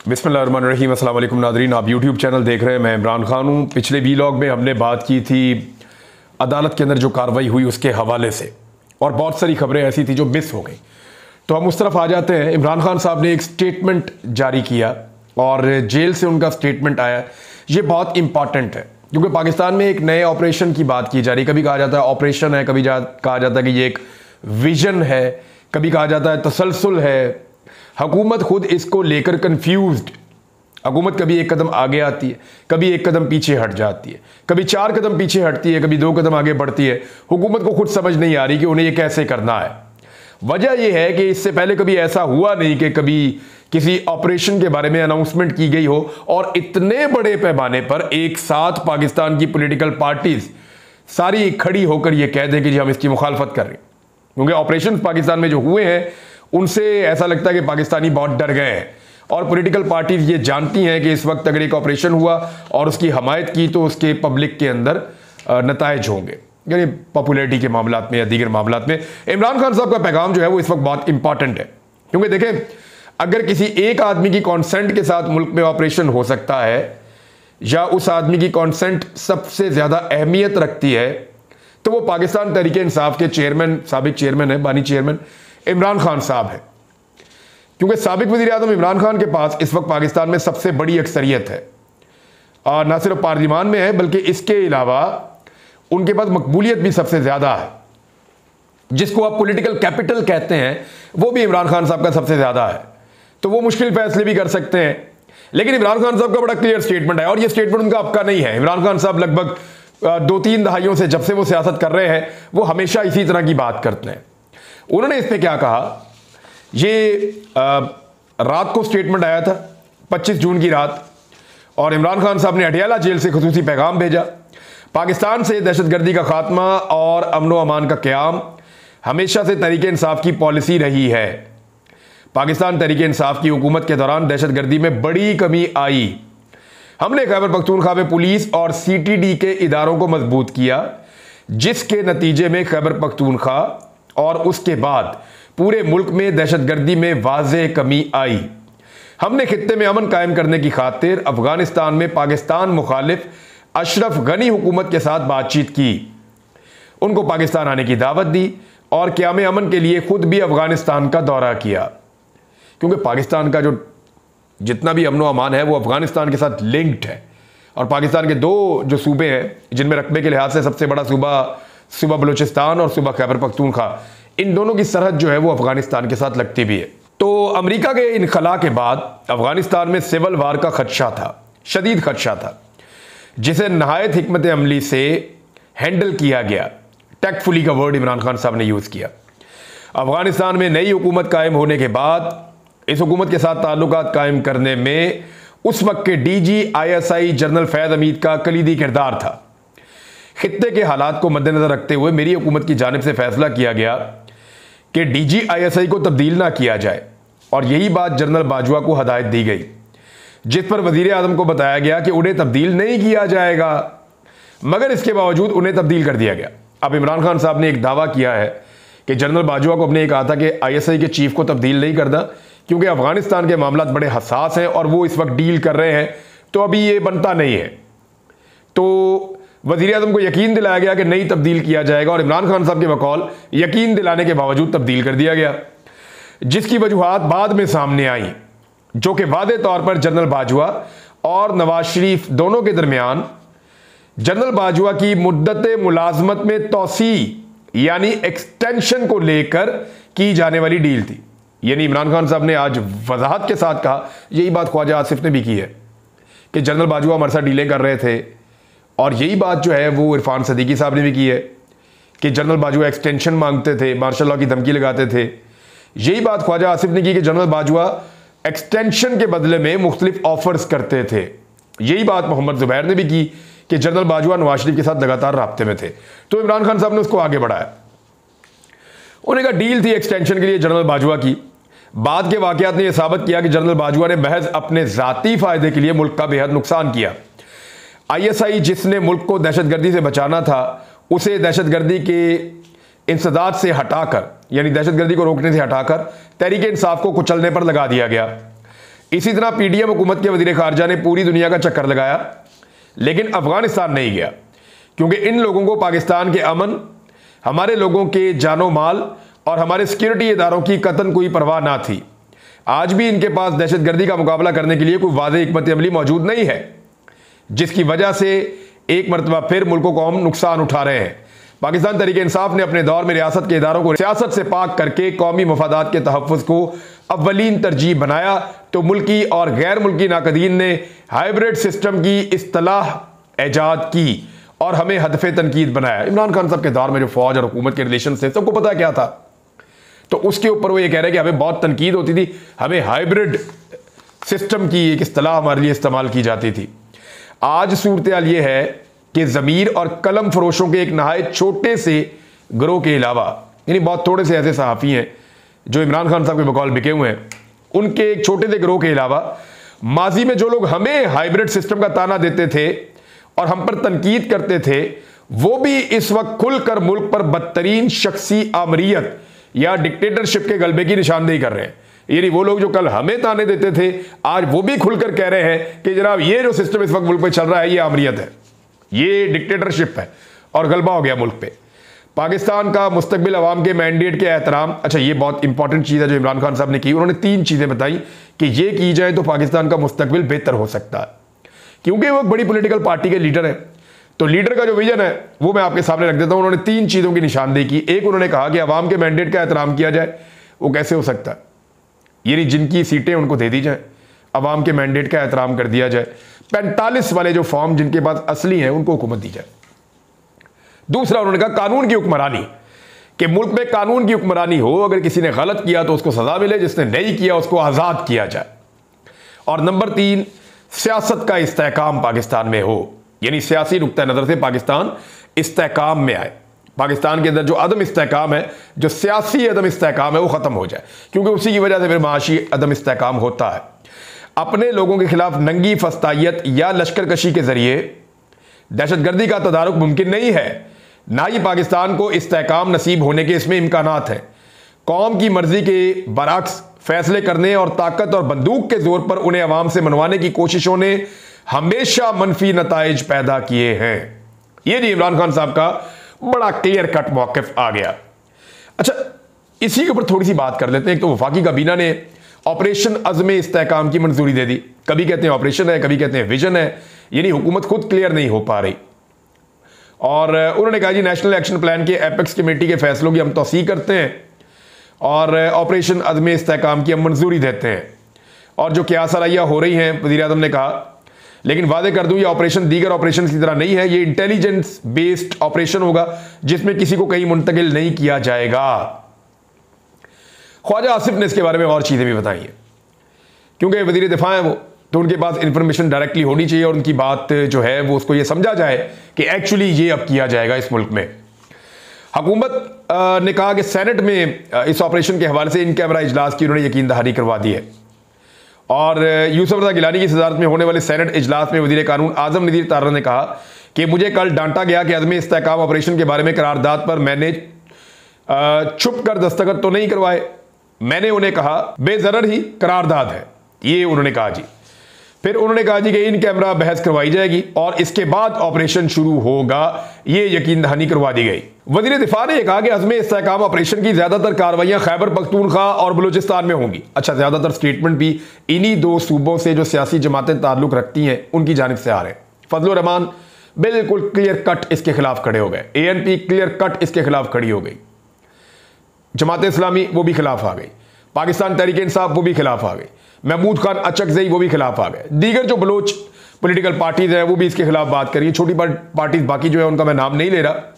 बिस्मिल्लाहिर्रहमानिर्रहीम। अस्सलाम वालेकुम नादरीन, आप यूट्यूब चैनल देख रहे हैं। मैं इमरान खान हूँ। पिछले वीलॉग में हमने बात की थी अदालत के अंदर जो कार्रवाई हुई उसके हवाले से, और बहुत सारी खबरें ऐसी थी जो मिस हो गई। तो हम उस तरफ आ जाते हैं। इमरान खान साहब ने एक स्टेटमेंट जारी किया और जेल से उनका स्टेटमेंट आया। ये बहुत इंपॉर्टेंट है क्योंकि पाकिस्तान में एक नए ऑपरेशन की बात की जा रही है। कभी कहा जाता है ऑपरेशन है, कभी कहा जाता है कि ये एक विजन है, कभी कहा जाता है तसलसल है। हुकूमत खुद इसको लेकर कंफ्यूज्ड। हुकूमत कभी एक कदम आगे आती है, कभी एक कदम पीछे हट जाती है, कभी 4 कदम पीछे हटती है, कभी 2 कदम आगे बढ़ती है। हुकूमत को खुद समझ नहीं आ रही कि उन्हें ये कैसे करना है। वजह यह है कि इससे पहले कभी ऐसा हुआ नहीं कि कभी किसी ऑपरेशन के बारे में अनाउंसमेंट की गई हो और इतने बड़े पैमाने पर एक साथ पाकिस्तान की पॉलिटिकल पार्टीज सारी खड़ी होकर यह कह दें कि जी हम इसकी मुखालफत कर रहे हैं। क्योंकि ऑपरेशन पाकिस्तान में जो हुए हैं उनसे ऐसा लगता है कि पाकिस्तानी बहुत डर गए हैं, और पॉलिटिकल पार्टीज ये जानती हैं कि इस वक्त अगर एक ऑपरेशन हुआ और उसकी हमायत की तो उसके पब्लिक के अंदर नताइज होंगे, यानी पॉपुलैरिटी के मामलात में या दीगर मामलात में। इमरान खान साहब का पैगाम जो है वो इस वक्त बहुत इंपॉर्टेंट है, क्योंकि देखें अगर किसी एक आदमी की कॉन्सेंट के साथ मुल्क में ऑपरेशन हो सकता है या उस आदमी की कॉन्सेंट सबसे ज्यादा अहमियत रखती है तो वो पाकिस्तान तहरीक इंसाफ के चेयरमैन, साबिक चेयरमैन है, बानी चेयरमैन इमरान खान साहब है। क्योंकि साबिक वज़ीर आज़म इमरान खान के पास इस वक्त पाकिस्तान में सबसे बड़ी अक्सरियत है, और न सिर्फ पार्लियामान में है बल्कि इसके अलावा उनके पास मकबूलियत भी सबसे ज़्यादा है। जिसको आप पॉलिटिकल कैपिटल कहते हैं वो भी इमरान खान साहब का सबसे ज़्यादा है। तो वो मुश्किल फैसले भी कर सकते हैं। लेकिन इमरान खान साहब का बड़ा क्लियर स्टेटमेंट है, और ये स्टेटमेंट उनका आपका नहीं है। इमरान खान साहब लगभग 2-3 दहाइयों से जब से वो सियासत कर रहे हैं वो हमेशा इसी तरह की बात करते हैं। उन्होंने इस पे क्या कहा, ये रात को स्टेटमेंट आया था 25 जून की रात, और इमरान खान साहब ने अटियाला जेल से खुसूसी पैगाम भेजा। पाकिस्तान से दहशतगर्दी का खात्मा और अमन व अमान का क़याम हमेशा से तहरीक इंसाफ की पॉलिसी रही है। पाकिस्तान तहरीक इंसाफ की हुकूमत के दौरान दहशतगर्दी में बड़ी कमी आई। हमने खैबर पख्तूनख्वा में पुलिस और CTD के इदारों को मजबूत किया, जिसके नतीजे में खैबर पख्तूनख्वा और उसके बाद पूरे मुल्क में दहशतगर्दी में वाज़ेह कमी आई। हमने खित्ते में अमन कायम करने की खातिर अफगानिस्तान में पाकिस्तान मुखालिफ अशरफ गनी हुकूमत के साथ बातचीत की, उनको पाकिस्तान आने की दावत दी और क़याम अमन के लिए खुद भी अफगानिस्तान का दौरा किया। क्योंकि पाकिस्तान का जो जितना भी अमन व अमान है वो अफगानिस्तान के साथ लिंक्ड है, और पाकिस्तान के 2 जो सूबे हैं जिनमें रकबे के लिहाज से सबसे बड़ा सूबा बलूचिस्तान और सूबा खैबर पख्तूनख्वा, इन दोनों की सरहद जो है वो अफगानिस्तान के साथ लगती भी है। तो अमेरिका के इनखला के बाद अफगानिस्तान में सिविल वार का खदशा था, शदीद खदशा था, जिसे नहायत हिकमत अमली से हैंडल किया गया। टैक्टफुली का वर्ड इमरान खान साहब ने यूज़ किया। अफगानिस्तान में नई हुकूमत कायम होने के बाद इस हुकूमत के साथ ताल्लुकात कायम करने में उस वक्त के DG ISI जनरल फैज़ हमीद का कलीदी किरदार था। खित्ते के हालात को मद्देनजर रखते हुए मेरी हुकूमत की जानिब से फैसला किया गया कि DG ISI को तब्दील ना किया जाए, और यही बात जनरल बाजवा को हदायत दी गई, जिस पर वज़ीर आज़म को बताया गया कि उन्हें तब्दील नहीं किया जाएगा, मगर इसके बावजूद उन्हें तब्दील कर दिया गया। अब इमरान खान साहब ने एक दावा किया है कि जनरल बाजवा को अपने ये कहा था कि ISI के चीफ को तब्दील नहीं करना, क्योंकि अफगानिस्तान के मामला बड़े हसास हैं और वो इस वक्त डील कर रहे हैं, तो अभी ये बनता नहीं है। तो वज़ीर आज़म को यकीन दिलाया गया कि नहीं तब्दील किया जाएगा, और इमरान खान साहब के बकौल यकीन दिलाने के बावजूद तब्दील कर दिया गया, जिसकी वजूहात बाद में सामने आई, जो कि वादे तौर पर जनरल बाजवा और नवाज शरीफ दोनों के दरमियान जनरल बाजवा की मुद्दत मुलाजमत में तोसी यानी एक्सटेंशन को लेकर की जाने वाली डील थी। यानी इमरान खान साहब ने आज वजाहत के साथ कहा, यही बात ख्वाजा आसिफ ने भी की है कि जनरल बाजवा हमारे साथ डीलें कर रहे थे, और यही बात जो है वो इरफान सदीकी साहब ने भी की है कि जनरल बाजवा एक्सटेंशन मांगते थे, मार्शल लॉ की धमकी लगाते थे। यही बात ख्वाजा आसिफ ने की कि जनरल बाजवा एक्सटेंशन के बदले में मुख्तलिफ ऑफर्स करते थे। यही बात मोहम्मद जुबैर ने भी की कि जनरल बाजवा नवाज शरीफ के साथ लगातार राब्ते में थे। तो इमरान खान साहब ने उसको आगे बढ़ाया। उन्हें कहा डील थी एक्सटेंशन के लिए जनरल बाजवा की। बाद के वाकयात ने यह साबित किया कि जनरल बाजवा ने महज अपने ज़ाती फ़ायदे के लिए मुल्क का बेहद नुकसान किया। ISI जिसने मुल्क को दहशतगर्दी से बचाना था उसे दहशतगर्दी के इंसदाद से हटाकर, यानी दहशतगर्दी को रोकने से हटाकर तहरीक इंसाफ को कुचलने पर लगा दिया गया। इसी तरह पीडीएम हुकूमत के वजीर खारजा ने पूरी दुनिया का चक्कर लगाया, लेकिन अफगानिस्तान नहीं गया, क्योंकि इन लोगों को पाकिस्तान के अमन, हमारे लोगों के जानो माल और हमारे सिक्योरिटी इदारों की कतन कोई परवाह ना थी। आज भी इनके पास दहशतगर्दी का मुकाबला करने के लिए कोई वाज़ेह हिकमत अमली मौजूद नहीं है, जिसकी वजह से एक मरतबा फिर मुल्क को कौम नुकसान उठा रहे हैं। पाकिस्तान तहरीक इंसाफ ने अपने दौर में रियासत के इदारों को सियासत से पाक करके कौमी मफादात के तहफ़्फ़ुज़ को अव्वलीन तरजीह बनाया, तो मुल्की और गैर मुल्की नाकदीन ने हाइब्रिड सिस्टम की इस्तिलाह ईजाद की और हमें हदफ़े तनकीद बनाया। इमरान खान साहब के दौर में जो फौज और हुकूमत के रिलेशन से सबको पता क्या था, तो उसके ऊपर वो ये कह रहे हैं कि हमें बहुत तनकीद होती थी, हमें हाइब्रिड सिस्टम की एक इस्तिलाह हमारे लिए इस्तेमाल की जाती थी। आज सूरत हाल ये है कि ज़मीर और कलम फरोशों के एक नहायत छोटे से गिरोह के अलावा, यानी बहुत थोड़े से ऐसे सहाफ़ी हैं जो इमरान खान साहब के बकौल बिके हुए हैं, उनके एक छोटे से गिरोह के अलावा माजी में जो लोग हमें हाइब्रिड सिस्टम का ताना देते थे और हम पर तनकीद करते थे, वो भी इस वक्त खुलकर मुल्क पर बदतरीन शख्सी आमरीत या डिक्टेटरशिप के गलबे की निशानदेही कर रहे हैं। यानी वो लोग जो कल हमें ताने देते थे, आज वो भी खुलकर कह रहे हैं कि जनाब ये जो सिस्टम इस वक्त मुल्क पे चल रहा है, ये आमरीत है, ये डिक्टेटरशिप है और गलबा हो गया मुल्क पे। पाकिस्तान का मुस्तकबिल अवाम के मैंडेट के एहतराम, अच्छा ये बहुत इंपॉर्टेंट चीज़ है जो इमरान खान साहब ने की। उन्होंने 3 चीज़ें बताई कि ये की जाए तो पाकिस्तान का मुस्तकबिल बेहतर हो सकता है, क्योंकि वो एक बड़ी पॉलिटिकल पार्टी के लीडर है। तो लीडर का जो विजन है वो मैं आपके सामने रख देता हूं। उन्होंने 3 चीज़ों की निशानदेही की। एक, उन्होंने कहा कि अवाम के मैंडेट का एहतराम किया जाए। वो कैसे हो सकता है? यानी जिनकी सीटें उनको दे दी जाए, अवाम के मैंडेट का एहतराम कर दिया जाए, 45 वाले जो फॉर्म जिनके पास असली हैं उनको हुकूमत दी जाए। दूसरा, उन्होंने कहा कानून की हुक्मरानी, कि मुल्क में कानून की हुक्मरानी हो, अगर किसी ने गलत किया तो उसको सजा मिले, जिसने नहीं किया उसको आज़ाद किया जाए। और नंबर 3, सियासत का इस्तेहकाम पाकिस्तान में हो, यानी सियासी नुक्ता नज़र से पाकिस्तान इस्तेहकाम में आए। पाकिस्तान के अंदर जो अदम इस्तेहकाम है, जो सियासी अदम इस्तेहकाम है, वो ख़त्म हो जाए, क्योंकि उसी की वजह से फिर माशी अदम इस्तेहकाम होता है। अपने लोगों के खिलाफ नंगी फस्तायत या लश्कर कशी के ज़रिए दहशतगर्दी का तदारुक मुमकिन नहीं है, ना ही पाकिस्तान को इस्तेहकाम नसीब होने के इसमें इम्कानात हैं। कौम की मर्जी के बरअक्स फैसले करने और ताकत और बंदूक के जोर पर उन्हें अवाम से मनवाने की कोशिशों ने हमेशा मनफी नताइज पैदा किए हैं। ये जी इमरान खान साहब का बड़ा क्लियर कट मौक़िफ़ आ गया। अच्छा, इसी के ऊपर थोड़ी सी बात कर लेते हैं। एक तो वफाकी काबीना ने ऑपरेशन अज़्म इस्तेहकाम की मंजूरी दे दी। कभी कहते हैं ऑपरेशन है, कभी कहते हैं विजन है, यानी हुकूमत खुद क्लियर नहीं हो पा रही। और उन्होंने कहा जी नेशनल एक्शन प्लान के एपेक्स कमेटी के फैसलों की हम तौसीक़ करते हैं और ऑपरेशन अज़्म इस्तेहकाम की हम मंजूरी देते हैं। और जो क्या सराहियाँ हो रही हैं, वज़ीर आज़म ने कहा, लेकिन वादे कर दूं ये ऑपरेशन दीगर ऑपरेशन की तरह नहीं है, ये इंटेलिजेंस बेस्ड ऑपरेशन होगा जिसमें किसी को कहीं मुंतकिल नहीं किया जाएगा। ख्वाजा आसिफ ने इसके बारे में और चीज़ें भी बताई हैं, क्योंकि वज़ीर दिफा है वो, तो उनके पास इंफॉर्मेशन डायरेक्टली होनी चाहिए और उनकी बात जो है वो उसको ये समझा जाए कि एक्चुअली ये अब किया जाएगा इस मुल्क में। हुकूमत ने कहा कि सेनेट में इस ऑपरेशन के हवाले से इन कैमरा इजलास की उन्होंने यकीन दहानी करवा दी है। और यूसुफ रज़ा गिलानी की सदारत में होने वाले सेनेट इजलास में वज़ीर कानून आज़म नज़ीर तारर ने कहा कि मुझे कल डांटा गया कि अज़्म इस्तेहकाम ऑपरेशन के बारे में करारदाद पर मैंने छुप कर दस्तखत तो नहीं करवाए। मैंने उन्हें कहा बेज़रर ही करारदाद है, ये उन्होंने कहा जी। फिर उन्होंने कहा जी कि इन कैमरा बहस करवाई जाएगी और इसके बाद ऑपरेशन शुरू होगा, ये यकीन दहानी करवा दी गई। वज़ीर दिफा ने कहा कि अज़्म इस्तेहकाम ऑपरेशन की ज़्यादातर कार्रवाइयाँ खैबर पख्तूनख्वा और बलूचिस्तान में होंगी। अच्छा, ज़्यादातर स्टेटमेंट भी इन्हीं 2 सूबों से जो सियासी जमातें ताल्लुक़ रखती हैं उनकी जानिब से आ रहे हैं। फजलुर रहमान बिल्कुल क्लियर कट इसके खिलाफ खड़े हो गए, ANP क्लियर कट इसके खिलाफ खड़ी हो गई, जमात इस्लामी वो भी खिलाफ आ गई, पाकिस्तान तहरीक इंसाफ वो भी खिलाफ आ गई, महमूद खान अचकज़ई वो भी खिलाफ आ गए, दीगर जो बलोच पॉलिटिकल पार्टीज हैं वो भी इसके खिलाफ बात करिए। छोटी पार्टीज बाकी जो है उनका मैं नाम नहीं ले रहा,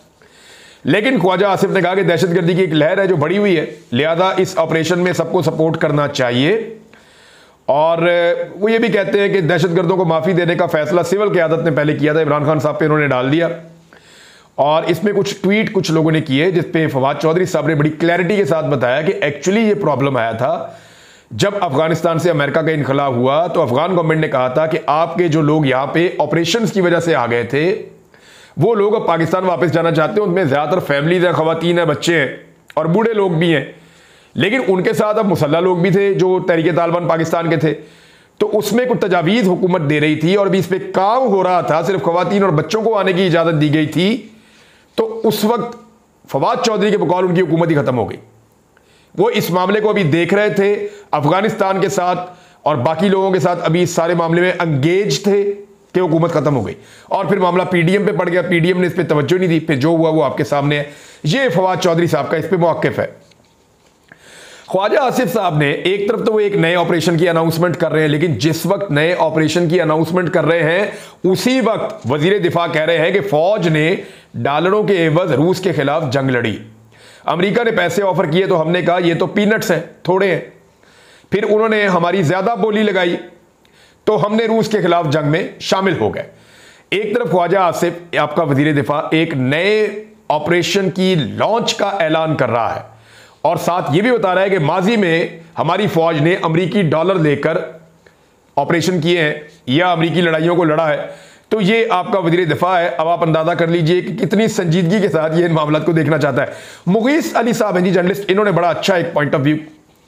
लेकिन ख्वाजा आसिफ ने कहा कि दहशतगर्दी की एक लहर है जो बढ़ी हुई है, लिहाजा इस ऑपरेशन में सबको सपोर्ट करना चाहिए। और वो ये भी कहते हैं कि दहशतगर्दों को माफ़ी देने का फैसला सिविल क़यादत ने पहले किया था, इमरान खान साहब पे उन्होंने डाल दिया। और इसमें कुछ ट्वीट कुछ लोगों ने किए जिसपे फवाद चौधरी साहब ने बड़ी क्लैरिटी के साथ बताया कि एक्चुअली ये प्रॉब्लम आया था जब अफगानिस्तान से अमेरिका का इनखला हुआ, तो अफगान गवर्नमेंट ने कहा था कि आपके जो लोग यहाँ पे ऑपरेशंस की वजह से आ गए थे वो लोग अब पाकिस्तान वापस जाना चाहते हैं, उनमें ज़्यादातर फैमिलीज हैं, ख़वातीन हैं, बच्चे हैं और बूढ़े लोग भी हैं, लेकिन उनके साथ अब मुसल्लह लोग भी थे जो तहरीक तालिबान पाकिस्तान के थे। तो उसमें कुछ तजावीज़ हुकूमत दे रही थी और अभी इस पर काम हो रहा था, सिर्फ खवातीन और बच्चों को आने की इजाज़त दी गई थी, तो उस वक्त फवाद चौधरी के बकौल उनकी हुकूमत ही ख़त्म हो गई। वो इस मामले को अभी देख रहे थे, अफगानिस्तान के साथ और बाकी लोगों के साथ अभी इस सारे मामले में एंगेज थे कि हुकूमत ख़त्म हो गई और फिर मामला पीडीएम पे पड़ गया। पीडीएम ने इस पर तवज्जो नहीं दी, फिर जो हुआ वो आपके सामने है। ये फवाद चौधरी साहब का इस पर मौक़िफ़ है। ख्वाजा आसिफ साहब ने एक तरफ तो वो एक नए ऑपरेशन की अनाउंसमेंट कर रहे हैं, लेकिन जिस वक्त नए ऑपरेशन की अनाउंसमेंट कर रहे हैं उसी वक्त वजीर दिफा कह रहे हैं कि फौज ने डॉलरों के एवज रूस के खिलाफ जंग लड़ी। अमेरिका ने पैसे ऑफर किए तो हमने कहा ये तो पीनट्स हैं, थोड़े हैं। फिर उन्होंने हमारी ज्यादा बोली लगाई तो हमने रूस के खिलाफ जंग में शामिल हो गए। एक तरफ ख्वाजा आसिफ आपका वजीर दिफा एक नए ऑपरेशन की लॉन्च का ऐलान कर रहा है और साथ ये भी बता रहा है कि माजी में हमारी फौज ने अमरीकी डॉलर लेकर ऑपरेशन किए हैं या अमरीकी लड़ाइयों को लड़ा है। तो ये आपका वजीर दिफा है। अब आप अंदाजा कर लीजिए कि कितनी संजीदगी के साथ ये इन मामलों को देखना चाहता है। मुगीस अली साहब हैं जी, जर्नलिस्ट, इन्होंने बड़ा अच्छा एक पॉइंट ऑफ व्यू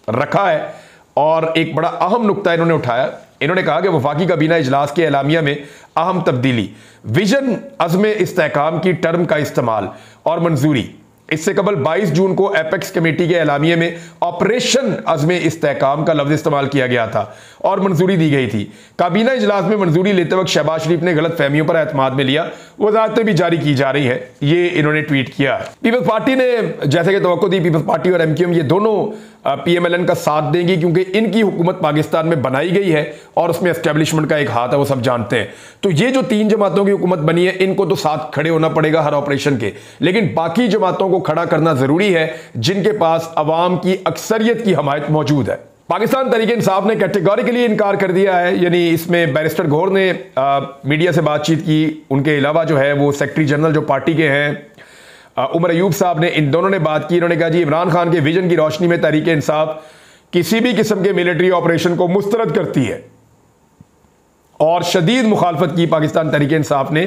रखा है और एक बड़ा अहम नुक्ता इन्होंने उठाया। इन्होंने कहा कि वफाकी काबीना इजलास के एलामिया में अहम तब्दीली, विजन अज़्म इस्तेहकाम की टर्म का इस्तेमाल और मंजूरी। इससे कबल 22 जून को एपेक्स कमेटी के एलामिये में ऑपरेशन अज़्म इस्तेहकाम का लफ्ज़ इस्तेमाल किया गया था और मंजूरी दी गई थी। काबीना इजलास में मंजूरी लेते वक्त शहबाज शरीफ ने गलत फहमियों पर एतमाद में लिया, वजारतें भी जारी की जा रही है, ये इन्होंने ट्वीट किया है। पीपल्स पार्टी ने जैसे कि तवक्को दी, पीपल्स पार्टी और एमक्यूएम ये दोनों पीएमएलएन का साथ देंगी क्योंकि इनकी हुकूमत पाकिस्तान में बनाई गई है और उसमें एस्टेब्लिशमेंट का एक हाथ है, वो सब जानते हैं। तो ये जो 3 जमातों की हुकूमत बनी है इनको तो साथ खड़े होना पड़ेगा हर ऑपरेशन के, लेकिन बाकी जमातों को खड़ा करना जरूरी है जिनके पास अवाम की अक्सरियत की हमायत मौजूद है। पाकिस्तान तहरीक इंसाफ ने कैटेगोरिकली इनकार कर दिया है, यानी इसमें बैरिस्टर गौहर ने मीडिया से बातचीत की, उनके अलावा जो है वो सेक्रेटरी जनरल जो पार्टी के हैं उमर अयूब साहब ने, इन दोनों ने बात की। इन्होंने कहा जी इमरान खान के विजन की रोशनी में तहरीक इंसाफ किसी भी किस्म के मिलिट्री ऑपरेशन को मुस्तरद करती है और शदीद मुखालफत की पाकिस्तान तहरीक इंसाफ ने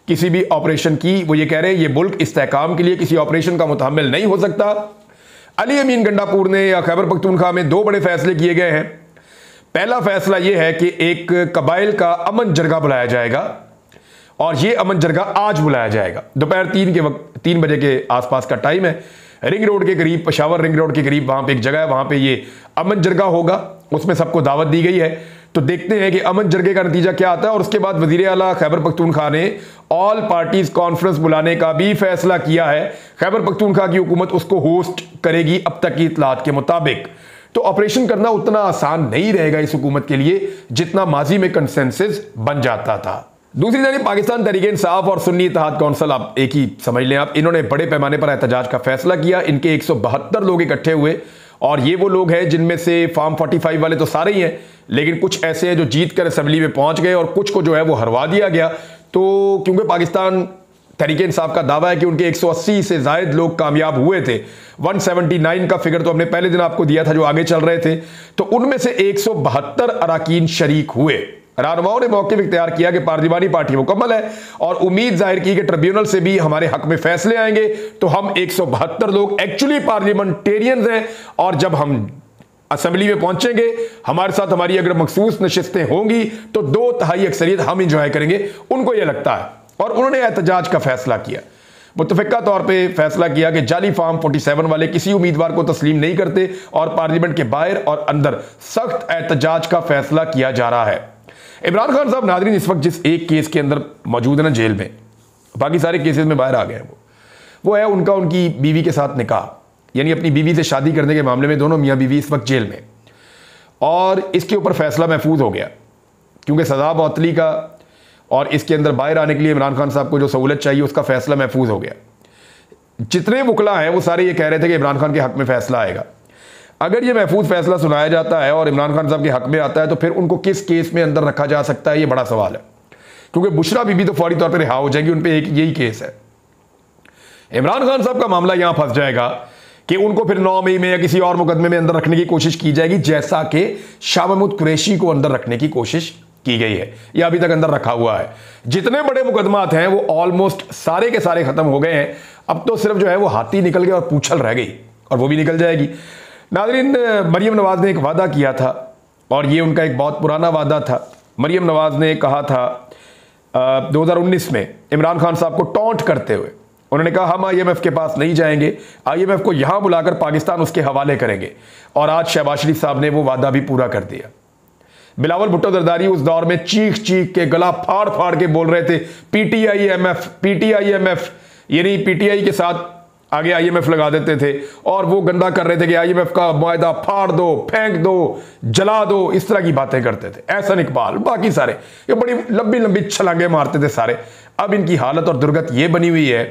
किसी भी ऑपरेशन की। वो ये कह रहे हैं ये मुल्क इस्तेहकाम के लिए किसी ऑपरेशन का मुतहम्मिल नहीं हो सकता। अली अमीन गंडापुर ने या खैबर पख्तूनख्वा में 2 बड़े फैसले किए गए हैं। पहला फैसला यह है कि एक कबाइल का अमन जरगा बुलाया जाएगा और यह अमन जरगा आज बुलाया जाएगा, दोपहर 3 बजे के आसपास का टाइम है। रिंग रोड के करीब, पेशावर रिंग रोड के करीब वहां पे एक जगह है, वहां पे ये अमन जरगा होगा, उसमें सबको दावत दी गई है। तो देखते हैं कि अमन जरगे का नतीजा क्या आता है। और उसके बाद वजीर आला खैबर पख्तूनख्वा ने ऑल पार्टीज कॉन्फ्रेंस बुलाने का भी फैसला किया है। खैबर पख्तूनख्वा की हुकूमत उसको होस्ट करेगी अब तक की इतलात के मुताबिक। तो ऑपरेशन करना उतना आसान नहीं रहेगा इस हुकूमत के लिए जितना माजी में कंसेंसस बन जाता था। दूसरी जानिब पाकिस्तान तहरीक इंसाफ और सुन्नी इत्तेहाद कौंसिल, आप एक ही समझ लें आप, इन्होंने बड़े पैमाने पर एहतजाज का फैसला किया। इनके 172 लोग इकट्ठे हुए और ये वो लोग हैं जिनमें से फार्म 45 वाले तो सारे ही हैं, लेकिन कुछ ऐसे हैं जो जीत कर असेंबली में पहुंच गए और कुछ को जो है वो हरवा दिया गया। तो क्योंकि पाकिस्तान तहरीक इंसाफ का दावा है कि उनके 180 से जायद लोग कामयाब हुए थे, 179 का फिगर तो हमने पहले दिन आपको दिया था जो आगे चल रहे थे, तो उनमें से 172 अराकीन शरीक हुए। रहनुमाओं ने मौक़िफ़ इख्तियार किया कि पार्लिमानी पार्टी मुकम्मल है और उम्मीद जाहिर की कि ट्रिब्यूनल से भी हमारे हक में फैसले आएंगे। तो हम 172 लोग एक्चुअली पार्लियामेंटेरियंस हैं और जब हम असेंबली में पहुंचेंगे हमारे साथ हमारी अगर मखसूस नशिस्तें होंगी तो 2/3 अक्सरियत हम इंजॉय करेंगे, उनको यह लगता है। और उन्होंने एहतजाज का फैसला किया, मुतफ़िका तौर पे फैसला किया कि जाली फार्म 47 वाले किसी उम्मीदवार को तस्लीम नहीं करते और पार्लियामेंट के बाहर और अंदर सख्त एहतजाज का फैसला किया जा रहा है। इमरान खान साहब नाज़रीन इस वक्त जिस एक केस के अंदर मौजूद है ना जेल में, बाकी सारे केसेस में बाहर आ गए हैं, वो है उनका उनकी बीवी के साथ निकाह, यानी अपनी बीवी से शादी करने के मामले में दोनों मियाँ बीवी इस वक्त जेल में। और इसके ऊपर फैसला महफूज हो गया क्योंकि सज़ा मअतली का और इसके अंदर बाहर आने के लिए इमरान खान साहब को जो सहूलत चाहिए उसका फैसला महफूज हो गया। जितने वकला हैं वो सारे ये कह रहे थे कि इमरान खान के हक में फैसला आएगा। अगर ये महफूज फैसला सुनाया जाता है और इमरान खान साहब के हक में आता है तो फिर उनको किस केस में अंदर रखा जा सकता है, ये बड़ा सवाल है। क्योंकि बुशरा बीबी तो फौरी तौर पर रिहा हो जाएगी, उन पर एक यही केस है। इमरान खान साहब का मामला यहां फंस जाएगा कि उनको फिर 9 मई में या किसी और मुकदमे में अंदर रखने की कोशिश की जाएगी, जैसा कि शाह महमूद कुरैशी को अंदर रखने की कोशिश की गई है या अभी तक अंदर रखा हुआ है। जितने बड़े मुकदमात हैं वो ऑलमोस्ट सारे के सारे खत्म हो गए हैं। अब तो सिर्फ जो है वो हाथी निकल गया और पूंछल रह गई, और वो भी निकल जाएगी। नाज़रीन, मरियम नवाज ने एक वादा किया था और ये उनका एक बहुत पुराना वादा था। मरियम नवाज ने कहा था 2019 में इमरान खान साहब को टॉन्ट करते हुए, उन्होंने कहा हम IMF के पास नहीं जाएंगे, IMF को यहां बुलाकर पाकिस्तान उसके हवाले करेंगे। और आज शहबाज शरीफ साहब ने वो वादा भी पूरा कर दिया। बिलावल भुट्टो जरदारी उस दौर में चीख चीख के, गला फाड़ फाड़ के बोल रहे थे PTI-IMF, PTI-IMF, यानी PTI के साथ आगे IMF लगा देते थे और वो गंदा कर रहे थे कि IMF का मुआहदा फाड़ दो, फेंक दो, जला दो, इस तरह की बातें करते थे। एहसन इकबाल, बाकी सारे ये बड़ी लंबी लंबी छलांगे मारते थे सारे। अब इनकी हालत और दुर्गत ये बनी हुई है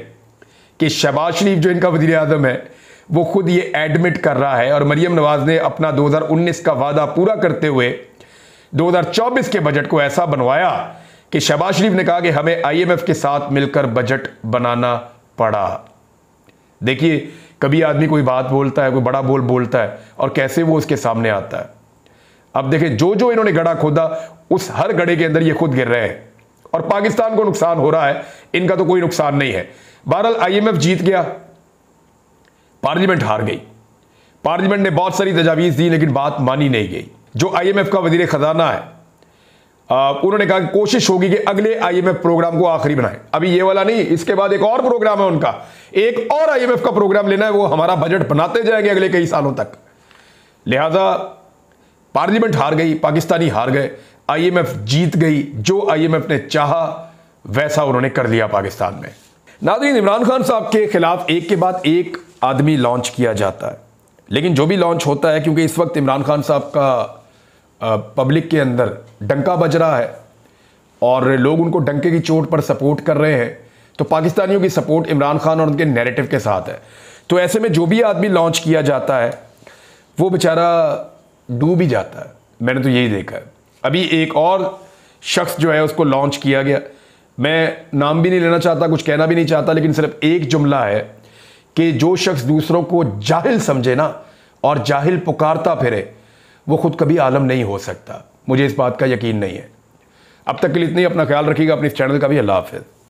कि शहबाज शरीफ जो इनका वज़ीर आज़म है वो खुद ये एडमिट कर रहा है, और मरियम नवाज ने अपना 2019 का वादा पूरा करते हुए 2024 के बजट को ऐसा बनवाया कि शहबाज शरीफ ने कहा कि हमें IMF के साथ मिलकर बजट बनाना पड़ा। देखिए, कभी आदमी कोई बात बोलता है, कोई बड़ा बोल बोलता है और कैसे वो उसके सामने आता है। अब देखें, जो जो इन्होंने गड्ढा खोदा उस हर गड्ढे के अंदर ये खुद गिर रहे हैं और पाकिस्तान को नुकसान हो रहा है, इनका तो कोई नुकसान नहीं है। बहरहाल IMF जीत गया, पार्लियामेंट हार गई। पार्लियामेंट ने बहुत सारी तजावीज़ दी लेकिन बात मानी नहीं गई। जो IMF का वज़ीर ख़जाना है उन्होंने कहा कि कोशिश होगी कि अगले IMF प्रोग्राम को आखिरी बनाएं। अभी ये वाला नहीं, इसके बाद एक और प्रोग्राम है उनका, एक और IMF का प्रोग्राम लेना है, वो हमारा बजट बनाते जाएंगे अगले कई सालों तक। लिहाजा पार्लियामेंट हार गई, पाकिस्तानी हार गए, IMF जीत गई। जो IMF ने चाहा वैसा उन्होंने कर लिया पाकिस्तान में। नाज़रीन, इमरान खान साहब के खिलाफ एक के बाद एक आदमी लॉन्च किया जाता है, लेकिन जो भी लॉन्च होता है, क्योंकि इस वक्त इमरान खान साहब का पब्लिक के अंदर डंका बज रहा है और लोग उनको डंके की चोट पर सपोर्ट कर रहे हैं, तो पाकिस्तानियों की सपोर्ट इमरान खान और उनके नैरेटिव के साथ है। तो ऐसे में जो भी आदमी लॉन्च किया जाता है वो बेचारा डूब ही जाता है। मैंने तो यही देखा है। अभी एक और शख्स जो है उसको लॉन्च किया गया, मैं नाम भी नहीं लेना चाहता, कुछ कहना भी नहीं चाहता, लेकिन सिर्फ एक जुमला है कि जो शख्स दूसरों को जाहिल समझे ना और जाहिल पुकारता फिरे, वो खुद कभी आलम नहीं हो सकता। मुझे इस बात का यकीन नहीं है। अब तक के लिए इतना ही। अपना ख्याल रखिएगा, अपने इस चैनल का भी। अल्लाह हाफ़िज़।